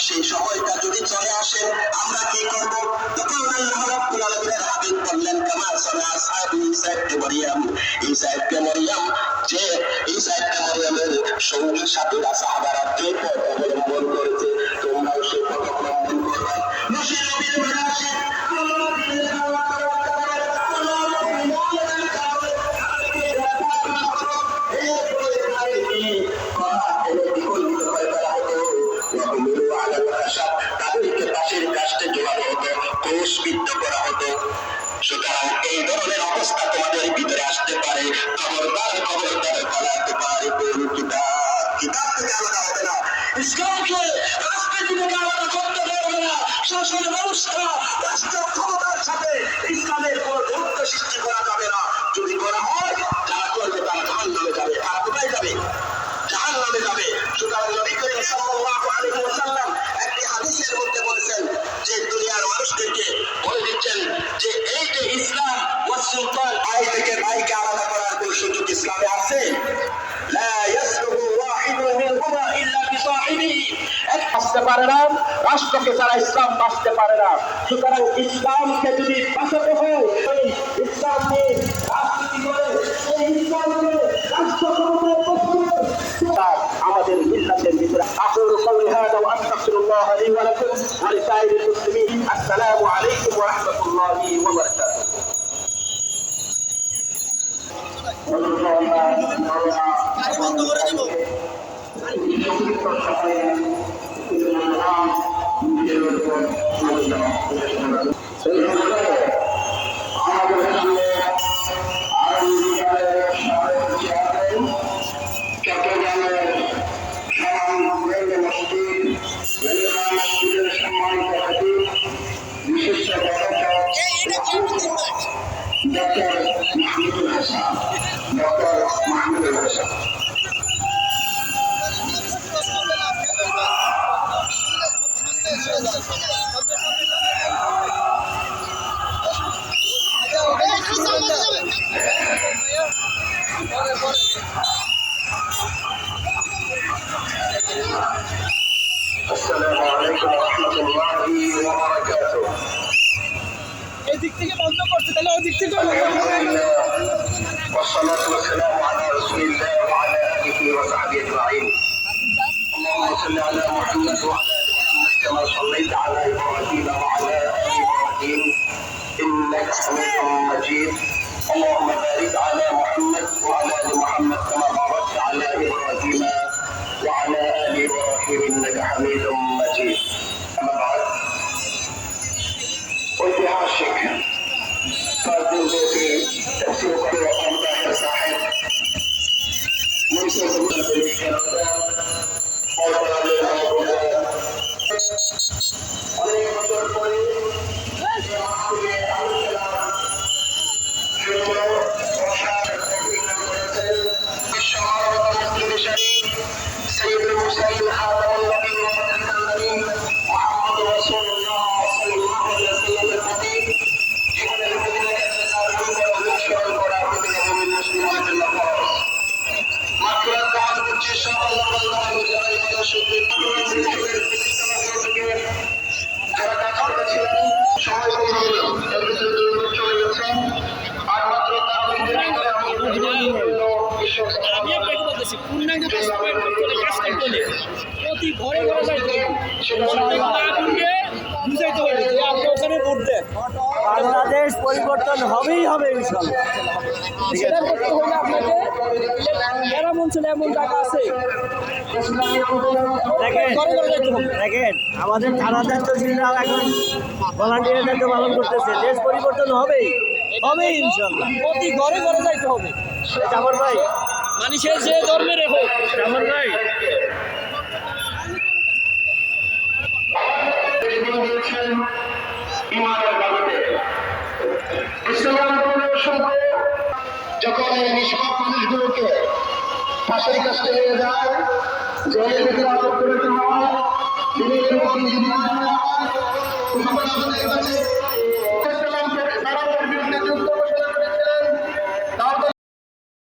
সেই সময়টা যদি চলে আসে আমরা কি করব? তখন আল্লাহ রাব্বুল আলামিনের হাবিব বললেন কামা সানা আসহাবু ঈসা ইবনে মারইয়াম, ঈসা ইবনে মারইয়াম যে ঈসা ইবনে মারইয়ামের সঙ্গী সাথীরা সাহাবারা যে পথ অবলম্বন করেছে তোমরাও সেই পথ অবলম্বন করবে। নবী নবীর বলে আসে আল্লাহ দিনের দাওয়াত করতে পারে, আল্লাহ মুমিনের কাছে তাদেরকে পাশের কাজটা জোড়ানো হতো, ক্রুশবিদ্ধ করা হতো। সুতরাং এই ধরনের অবস্থা তোমাদের ভিতরে আসতে পারে। খবরদার খবরদার পালাতে পারে কিতাব থেকে আলাদা হবে না, ইসলামকে রাজনীতি থেকে আলাদা করতে পারবে না। শাসন ব্যবস্থা রাষ্ট্র ক্ষমতার সাথে ইসলামের কোন দূরত্ব সৃষ্টি করা যাবে না। যদি করা হয় যারা করবে তারা জাহান্নামে যাবে। তারা কোথায় যাবে? জাহান্নামে যাবে। সুতরাং নবী করিম সাল্লাল্লাহু আলাইহি ওয়াসাল্লাম একটি হাদিসের মধ্যে বলেছেন যে দুনিয়ার মানুষদেরকে বলে দিচ্ছেন যে এই যে ইসলাম ওয়া সুলতান, ভাই থেকে ভাইকে আলাদা করার কোন সুযোগ ইসলামে আছে? লা ইয়াসলুহু ওয়াহিদুন মিনহুমা ইল্লা বিসাহিবিহি। এক বাঁচতে পারে না, রাষ্ট্রকে ছাড়া ইসলাম বাঁচতে পারে না। সুতরাং ইসলামকে যদি বাঁচাতে হয় ইসলাম নিয়ে রাজনীতি করে এই ইসলামকে রাষ্ট্র ক্ষমতায় আমাদের মিল্লাতের ভিতরে আকুলু কওলি হাযা ওয়া আস্তাগফিরুল্লাহ লি ওয়া লাকুম ওয়া লিসাইরিল মুসলিমিন। আসসালামু আলাইকুম ওয়া রাহমাতুল্লাহি ওয়া বারাকাতুহু। বন্ধ করে দেব। Doctor Mahmudul Hasan, doctor Mahmudul Hasan. আসসালামু আলাইকুম ওয়া রাহমাতুল্লাহি ওয়া বারাকাতুহু। এদিক থেকে বন্ধ করতে, তাহলে ওদিক থেকে والصلاة والسلام على رسول الله وعلى آله وصحبه أجمعين. اللهم صل على محمد وعلى آل محمد كما صليت على إبراهيم وعلى آل إبراهيم إنك حميد مجيد. اللهم بارك على محمد وعلى آل محمد كما باركت على إبراهيم وعلى آل إبراهيم إنك حميد مجيد. أما بعد ঐতিহাসিক তাজুলকে তফসির করে আমদাহের সাহেব মুসলিম পরীক্ষা অনেক বছর পরে سيد المرسلين خاتم النبي والمتكلمين محمد رسول الله صلى الله عليه وسلم الخطيب জীবনের প্রতিদিনের অনুসরণ করা প্রতিটা মুমিন মুসলমানের জন্য ফরজ। মাগফিরাত কামনা করছি সব আল্লাহর বান্দাদের যারা ইমানের সঙ্গে যারা কাজ করেছিলেন সবাই এর ভিতরে দুর্যোগ চলে গেছে। আর মাত্র তার ভিতরে প্রতি ঘরে ঘরে যাইতে বুঝাইতে পারি যে আপনি ওখানে ভোট দেন, বাংলাদেশ পরিবর্তন হবেই হবে ইনশাআল্লাহ। সেটা করতে হলে আপনাকে গ্রাম অঞ্চলে এমন জায়গা আছে দেখেন আমাদের থানা দায়িত্বশীলরাও এখন ভলান্টিয়ার দায়িত্ব পালন করতেছে। দেশ পরিবর্তন হবেই হবেই ইনশাআল্লাহ। প্রতি ঘরে ঘরে যাইতে হবে। জামার ভাই মানুষের যে ধর্মের হোক, জামার ভাই যখন এই নিষ্পাপ মানুষগুলোকে ফাঁসির কাছে নিয়ে যায়, জেলের ভিতরে আটক করে দেওয়া হয়, বিভিন্ন রকম যদি আমাদের কাছে